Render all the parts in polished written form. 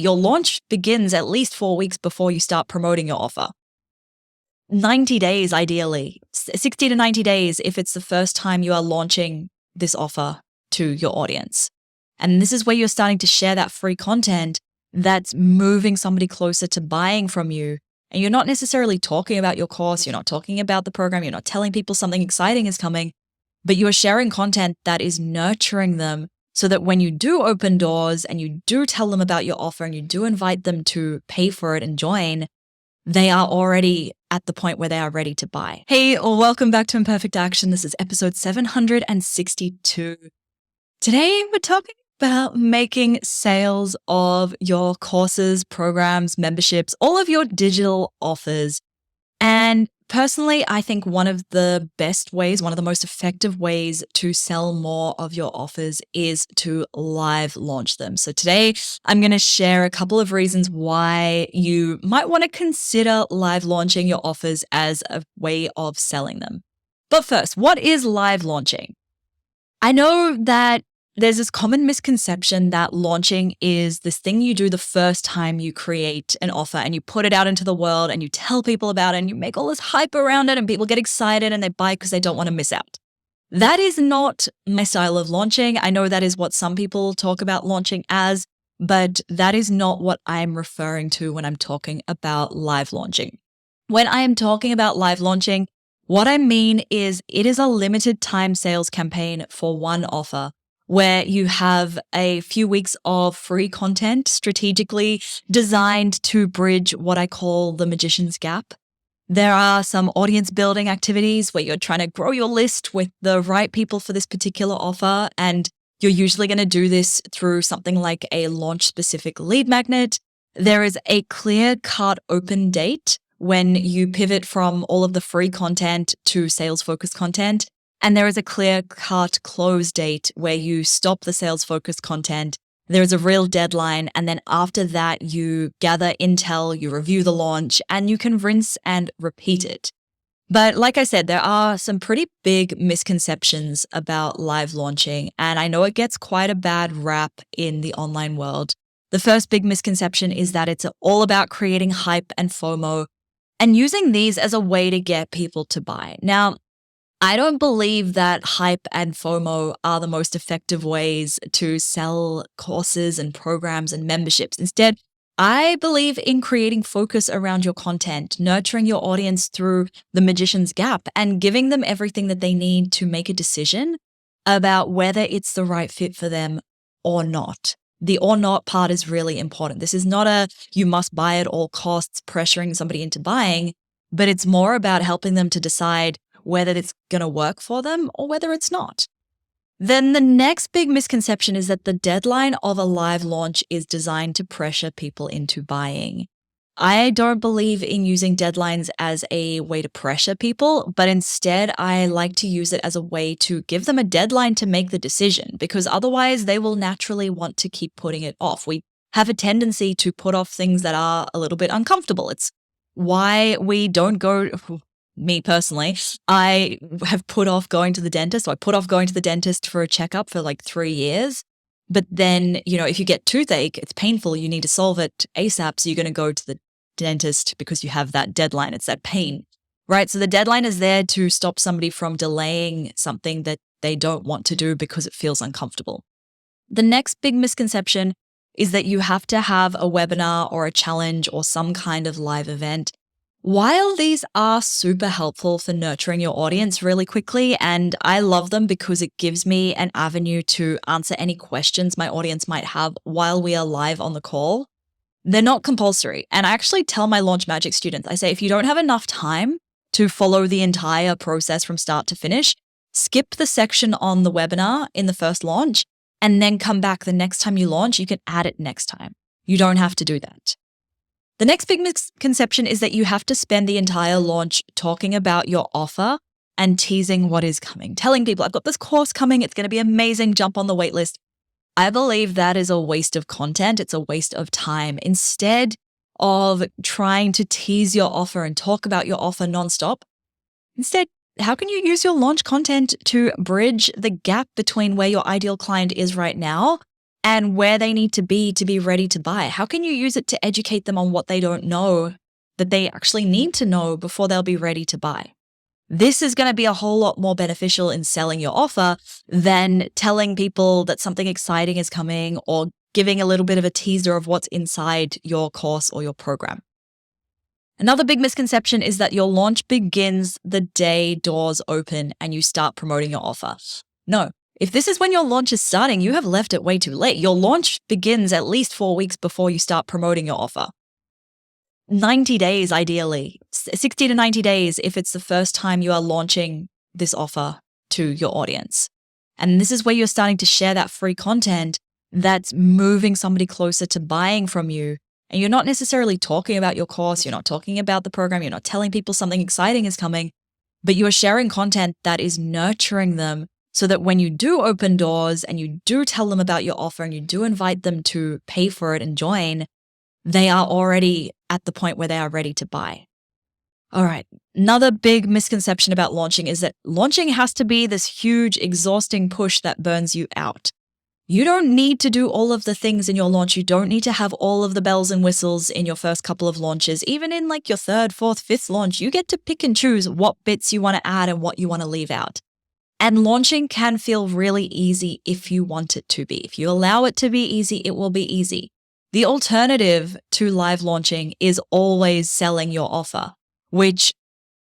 your launch begins at least 4 weeks before you start promoting your offer. 90 days, ideally, 60 to 90 days if it's the first time you are launching this offer to your audience. And this is where you're starting to share that free content that's moving somebody closer to buying from you. And you're not necessarily talking about your course, you're not talking about the program, you're not telling people something exciting is coming, but you are sharing content that is nurturing them so that when you do open doors and you do tell them about your offer and you do invite them to pay for it and join, they are already at the point where they are ready to buy. Hey, welcome back to Imperfect Action. This is episode 762. Today, we're talking about making sales of your courses, programs, memberships, all of your digital offers. And personally, I think one of the best ways, one of the most effective ways to sell more of your offers is to live launch them. So today, I'm going to share a couple of reasons why you might want to consider live launching your offers as a way of selling them. But first, what is live launching? I know that there's this common misconception that launching is this thing you do the first time you create an offer and you put it out into the world and you tell people about it and you make all this hype around it and people get excited and they buy because they don't want to miss out. That is not my style of launching. I know that is what some people talk about launching as, but that is not what I'm referring to when I'm talking about live launching. When I am talking about live launching, what I mean is it is a limited time sales campaign for one offer, where you have a few weeks of free content strategically designed to bridge what I call the magician's gap. There are some audience building activities where you're trying to grow your list with the right people for this particular offer, and you're usually going to do this through something like a launch-specific lead magnet. There is a clear-cut open date when you pivot from all of the free content to sales-focused content. And there is a clear-cut close date where you stop the sales-focused content. There is a real deadline. And then after that, you gather intel, you review the launch, and you can rinse and repeat it. But like I said, there are some pretty big misconceptions about live launching. And I know it gets quite a bad rap in the online world. The first big misconception is that it's all about creating hype and FOMO and using these as a way to get people to buy. Now, I don't believe that hype and FOMO are the most effective ways to sell courses and programs and memberships. Instead, I believe in creating focus around your content, nurturing your audience through the magician's gap, and giving them everything that they need to make a decision about whether it's the right fit for them or not. The or not part is really important. This is not a you must buy at all costs, pressuring somebody into buying, but it's more about helping them to decide whether it's going to work for them or whether it's not. Then the next big misconception is that the deadline of a live launch is designed to pressure people into buying. I don't believe in using deadlines as a way to pressure people, but instead I like to use it as a way to give them a deadline to make the decision, because otherwise they will naturally want to keep putting it off. We have a tendency to put off things that are a little bit uncomfortable. It's why we don't go... Me personally, I have put off going to the dentist. So I put off going to the dentist for a checkup for like 3 years. But then, if you get toothache, it's painful. You need to solve it ASAP. So you're going to go to the dentist because you have that deadline. It's that pain, right? So the deadline is there to stop somebody from delaying something that they don't want to do because it feels uncomfortable. The next big misconception is that you have to have a webinar or a challenge or some kind of live event. While these are super helpful for nurturing your audience really quickly, and I love them because it gives me an avenue to answer any questions my audience might have while we are live on the call, they're not compulsory. And I actually tell my Launch Magic students, I say, if you don't have enough time to follow the entire process from start to finish, skip the section on the webinar in the first launch and then come back the next time you launch. You can add it next time. You don't have to do that. The next big misconception is that you have to spend the entire launch talking about your offer and teasing what is coming, telling people, I've got this course coming, it's going to be amazing, jump on the waitlist. I believe that is a waste of content. It's a waste of time. Instead of trying to tease your offer and talk about your offer nonstop, instead, how can you use your launch content to bridge the gap between where your ideal client is right now and where they need to be ready to buy? How can you use it to educate them on what they don't know that they actually need to know before they'll be ready to buy? This is going to be a whole lot more beneficial in selling your offer than telling people that something exciting is coming or giving a little bit of a teaser of what's inside your course or your program. Another big misconception is that your launch begins the day doors open and you start promoting your offer. No, if this is when your launch is starting, you have left it way too late. Your launch begins at least 4 weeks before you start promoting your offer. 90 days, ideally, 60 to 90 days if it's the first time you are launching this offer to your audience. And this is where you're starting to share that free content that's moving somebody closer to buying from you. And you're not necessarily talking about your course, you're not talking about the program, you're not telling people something exciting is coming, but you are sharing content that is nurturing them so that when you do open doors and you do tell them about your offer and you do invite them to pay for it and join, they are already at the point where they are ready to buy. All right. Another big misconception about launching is that launching has to be this huge, exhausting push that burns you out. You don't need to do all of the things in your launch. You don't need to have all of the bells and whistles in your first couple of launches. Even in like your third, fourth, fifth launch, you get to pick and choose what bits you want to add and what you want to leave out. And launching can feel really easy if you want it to be. If you allow it to be easy, it will be easy. The alternative to live launching is always selling your offer, which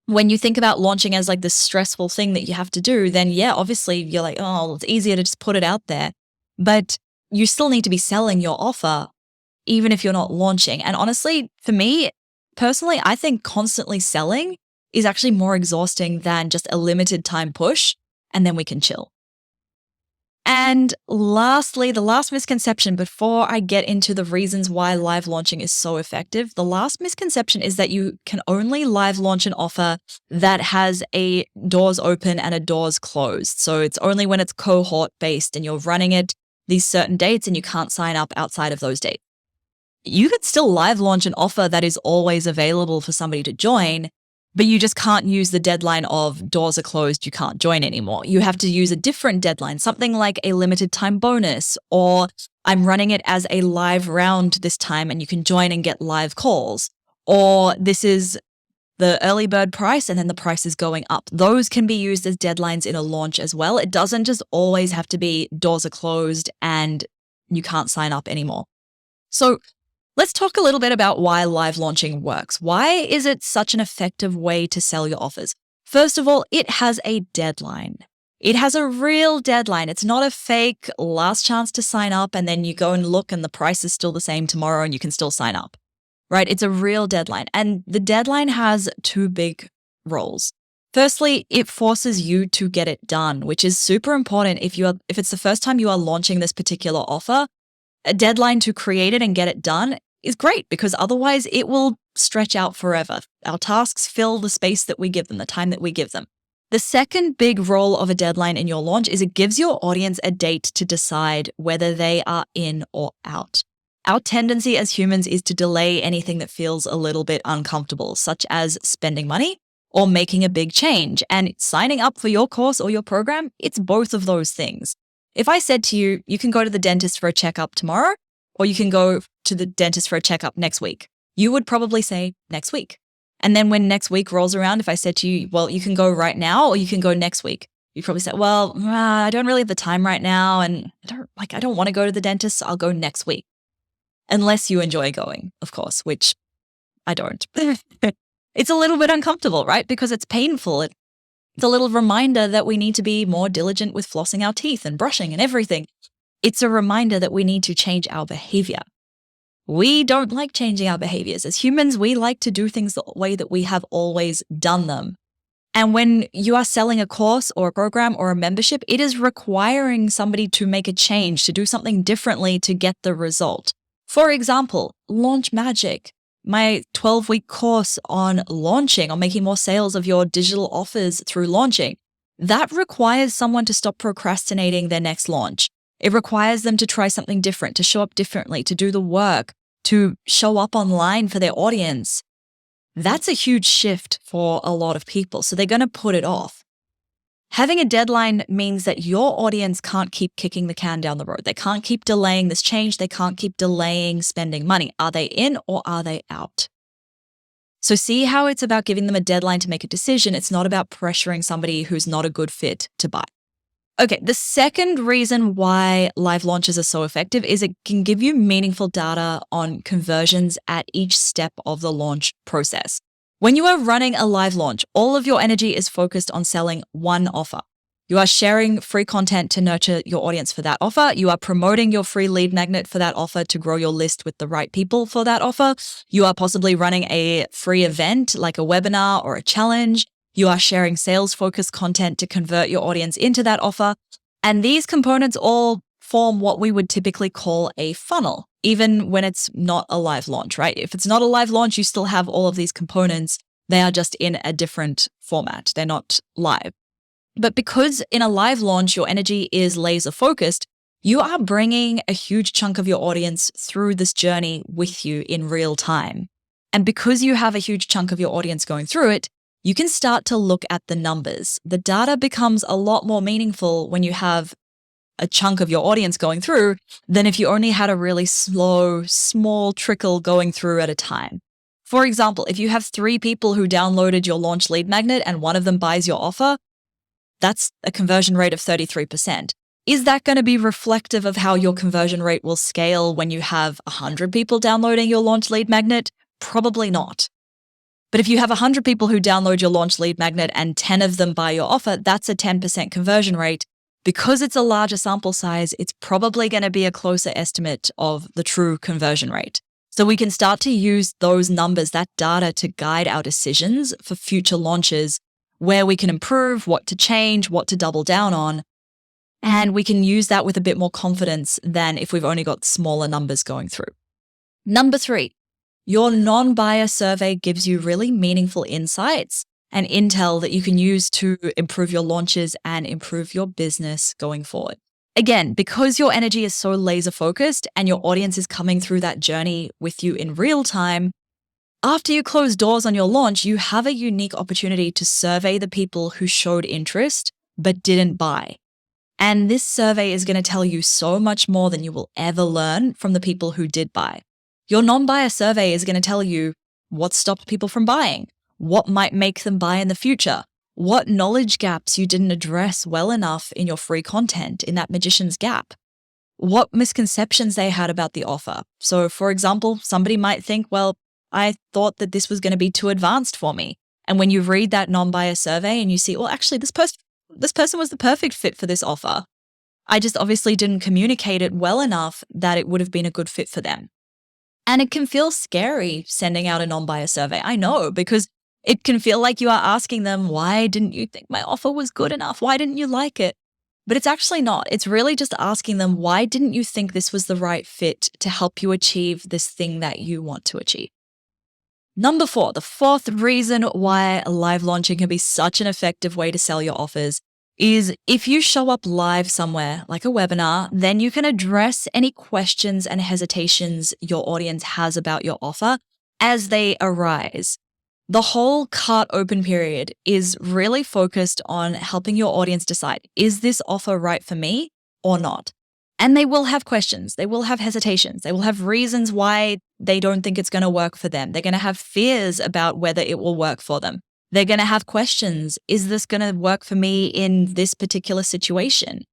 when you think about launching as like this stressful thing that you have to do, then yeah, obviously you're like, oh, it's easier to just put it out there. But you still need to be selling your offer, even if you're not launching. And honestly, for me personally, I think constantly selling is actually more exhausting than just a limited time push, and then we can chill. And lastly, the last misconception before I get into the reasons why live launching is so effective, the last misconception is that you can only live launch an offer that has a doors open and a doors closed. So it's only when it's cohort based and you're running it these certain dates and you can't sign up outside of those dates. You could still live launch an offer that is always available for somebody to join, but you just can't use the deadline of doors are closed, you can't join anymore. You have to use a different deadline, something like a limited time bonus, or I'm running it as a live round this time and you can join and get live calls, or this is the early bird price and then the price is going up. Those can be used as deadlines in a launch as well. It doesn't just always have to be doors are closed and you can't sign up anymore. So let's talk a little bit about why live launching works. Why is it such an effective way to sell your offers? First of all, it has a deadline. It has a real deadline. It's not a fake last chance to sign up and then you go and look and the price is still the same tomorrow and you can still sign up, right? It's a real deadline. And the deadline has two big roles. Firstly, it forces you to get it done, which is super important if it's the first time you are launching this particular offer. A deadline to create it and get it done is great because otherwise it will stretch out forever. Our tasks fill the space that we give them, the time that we give them. The second big role of a deadline in your launch is it gives your audience a date to decide whether they are in or out. Our tendency as humans is to delay anything that feels a little bit uncomfortable, such as spending money or making a big change. And signing up for your course or your program, it's both of those things. If I said to you, you can go to the dentist for a checkup tomorrow, or you can go to the dentist for a checkup next week, you would probably say next week. And then when next week rolls around, if I said to you, well, you can go right now or you can go next week, you'd probably say, well, I don't really have the time right now. And I don't want to go to the dentist, so I'll go next week. Unless you enjoy going, of course, which I don't. It's a little bit uncomfortable, right? Because it's painful. It's a little reminder that we need to be more diligent with flossing our teeth and brushing and everything. It's a reminder that we need to change our behavior. We don't like changing our behaviors. As humans, we like to do things the way that we have always done them. And when you are selling a course or a program or a membership, it is requiring somebody to make a change, to do something differently to get the result. For example, Launch Magic, my 12-week course on launching, on making more sales of your digital offers through launching. That requires someone to stop procrastinating their next launch. It requires them to try something different, to show up differently, to do the work, to show up online for their audience. That's a huge shift for a lot of people. So they're going to put it off. Having a deadline means that your audience can't keep kicking the can down the road. They can't keep delaying this change. They can't keep delaying spending money. Are they in or are they out? So see how it's about giving them a deadline to make a decision. It's not about pressuring somebody who's not a good fit to buy. Okay, the second reason why live launches are so effective is it can give you meaningful data on conversions at each step of the launch process. When you are running a live launch, all of your energy is focused on selling one offer. You are sharing free content to nurture your audience for that offer. You are promoting your free lead magnet for that offer to grow your list with the right people for that offer. You are possibly running a free event like a webinar or a challenge. You are sharing sales-focused content to convert your audience into that offer. And these components all form what we would typically call a funnel, even when it's not a live launch, right? If it's not a live launch, you still have all of these components. They are just in a different format. They're not live. But because in a live launch, your energy is laser focused, you are bringing a huge chunk of your audience through this journey with you in real time. And because you have a huge chunk of your audience going through it, you can start to look at the numbers. The data becomes a lot more meaningful when you have a chunk of your audience going through than if you only had a really slow, small trickle going through at a time. For example, if you have 3 people who downloaded your launch lead magnet and one of them buys your offer, that's a conversion rate of 33%. Is that going to be reflective of how your conversion rate will scale when you have 100 people downloading your launch lead magnet? Probably not. But if you have 100 people who download your launch lead magnet and 10 of them buy your offer, that's a 10% conversion rate. Because it's a larger sample size, it's probably going to be a closer estimate of the true conversion rate. So we can start to use those numbers, that data, to guide our decisions for future launches, where we can improve, what to change, what to double down on. And we can use that with a bit more confidence than if we've only got smaller numbers going through. Number 3, your non-buyer survey gives you really meaningful insights and intel that you can use to improve your launches and improve your business going forward. Again, because your energy is so laser focused and your audience is coming through that journey with you in real time, after you close doors on your launch, you have a unique opportunity to survey the people who showed interest but didn't buy. And this survey is going to tell you so much more than you will ever learn from the people who did buy. Your non-buyer survey is going to tell you what stopped people from buying, what might make them buy in the future, what knowledge gaps you didn't address well enough in your free content, in that magician's gap, what misconceptions they had about the offer. So for example, somebody might think, well, I thought that this was going to be too advanced for me. And when you read that non-buyer survey and you see, well, actually, this person was the perfect fit for this offer. I just obviously didn't communicate it well enough that it would have been a good fit for them. And it can feel scary sending out a non-buyer survey. I know, because it can feel like you are asking them, why didn't you think my offer was good enough? Why didn't you like it? But it's actually not. It's really just asking them, why didn't you think this was the right fit to help you achieve this thing that you want to achieve? Number 4, the fourth reason why live launching can be such an effective way to sell your offers is if you show up live somewhere like a webinar, then you can address any questions and hesitations your audience has about your offer as they arise. The whole cart open period is really focused on helping your audience decide, is this offer right for me or not? And they will have questions. They will have hesitations. They will have reasons why they don't think it's going to work for them. They're going to have fears about whether it will work for them. They're going to have questions. Is this going to work for me in this particular situation?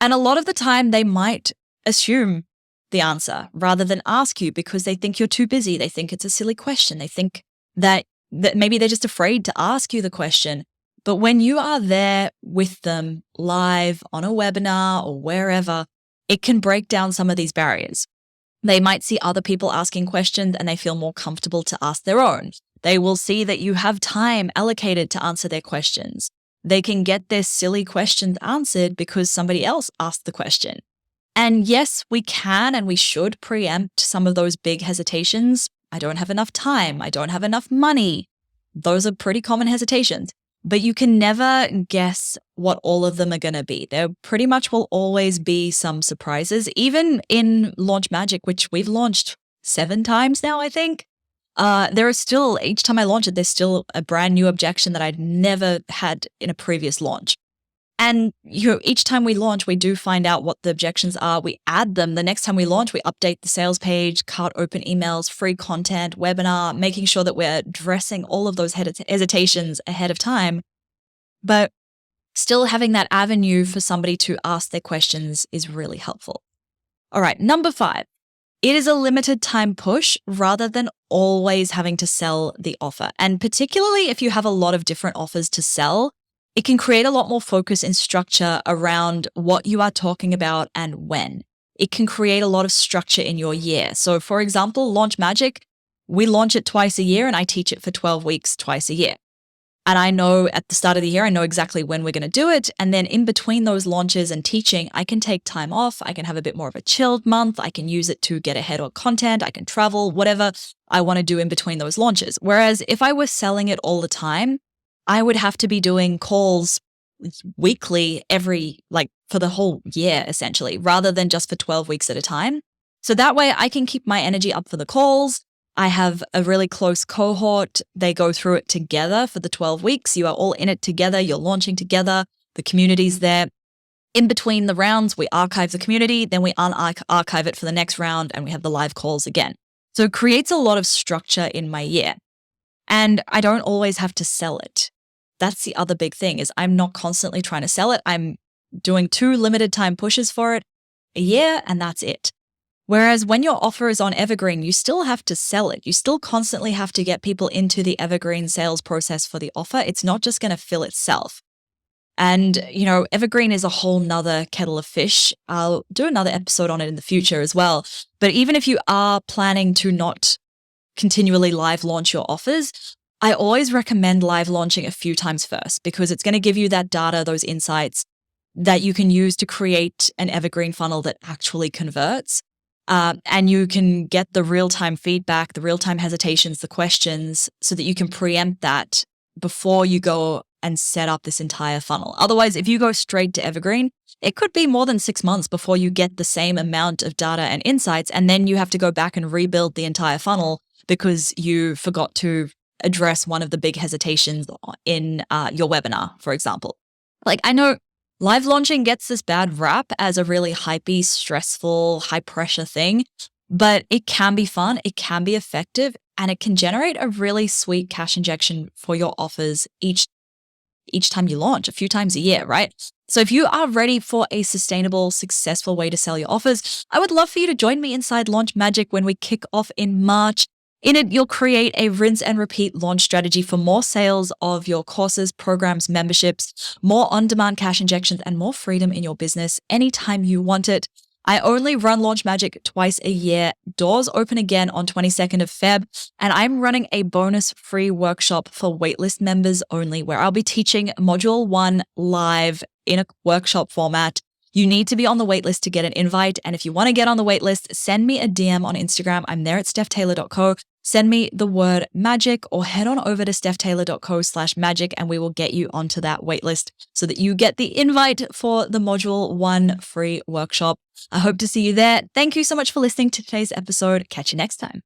And a lot of the time they might assume the answer rather than ask you because they think you're too busy. They think it's a silly question. They think that maybe they're just afraid to ask you the question. But when you are there with them live on a webinar or wherever, it can break down some of these barriers. They might see other people asking questions and they feel more comfortable to ask their own. They will see that you have time allocated to answer their questions. They can get their silly questions answered because somebody else asked the question. And yes, we can and we should preempt some of those big hesitations. I don't have enough time. I don't have enough money. Those are pretty common hesitations. But you can never guess what all of them are going to be. There pretty much will always be some surprises. Even in Launch Magic, which we've launched 7 times now, I think, there are still, each time I launch it, there's still a brand new objection that I'd never had in a previous launch. And each time we launch, we do find out what the objections are. We add them. The next time we launch, we update the sales page, cart open emails, free content, webinar, making sure that we're addressing all of those hesitations ahead of time. But still having that avenue for somebody to ask their questions is really helpful. All right, number 5. It is a limited time push rather than always having to sell the offer. And particularly if you have a lot of different offers to sell, it can create a lot more focus and structure around what you are talking about and when. It can create a lot of structure in your year. So for example, Launch Magic, we launch it twice a year and I teach it for 12 weeks twice a year. And I know at the start of the year, I know exactly when we're going to do it. And then in between those launches and teaching, I can take time off. I can have a bit more of a chilled month. I can use it to get ahead on content. I can travel, whatever I want to do in between those launches. Whereas if I was selling it all the time, I would have to be doing calls weekly for the whole year, essentially, rather than just for 12 weeks at a time. So that way I can keep my energy up for the calls. I have a really close cohort. They go through it together for the 12 weeks. You are all in it together. You're launching together. The community's there. In between the rounds, we archive the community, then we unarchive it for the next round, and we have the live calls again. So it creates a lot of structure in my year. And I don't always have to sell it. That's the other big thing is I'm not constantly trying to sell it. I'm doing 2 limited time pushes for it a year, and that's it. Whereas when your offer is on Evergreen, you still have to sell it. You still constantly have to get people into the Evergreen sales process for the offer. It's not just going to fill itself. And, Evergreen is a whole nother kettle of fish. I'll do another episode on it in the future as well. But even if you are planning to not continually live launch your offers, I always recommend live launching a few times first because it's going to give you that data, those insights that you can use to create an evergreen funnel that actually converts. And you can get the real-time feedback, the real-time hesitations, the questions, so that you can preempt that before you go and set up this entire funnel. Otherwise, if you go straight to evergreen, it could be more than 6 months before you get the same amount of data and insights. And then you have to go back and rebuild the entire funnel because you forgot to address one of the big hesitations in your webinar, for example. I know live launching gets this bad rap as a really hypey, stressful, high pressure thing, but it can be fun, it can be effective, and it can generate a really sweet cash injection for your offers each time you launch, a few times a year, right? So if you are ready for a sustainable, successful way to sell your offers, I would love for you to join me inside Launch Magic when we kick off in March. In it, you'll create a rinse and repeat launch strategy for more sales of your courses, programs, memberships, more on-demand cash injections, and more freedom in your business anytime you want it. I only run Launch Magic twice a year. Doors open again on 22nd of Feb, and I'm running a bonus free workshop for waitlist members only, where I'll be teaching Module 1 live in a workshop format. You need to be on the waitlist to get an invite. And if you want to get on the waitlist, send me a DM on Instagram. I'm there at stephtaylor.co. Send me the word magic or head on over to stephtaylor.co/magic and we will get you onto that waitlist so that you get the invite for the Module 1 free workshop. I hope to see you there. Thank you so much for listening to today's episode. Catch you next time.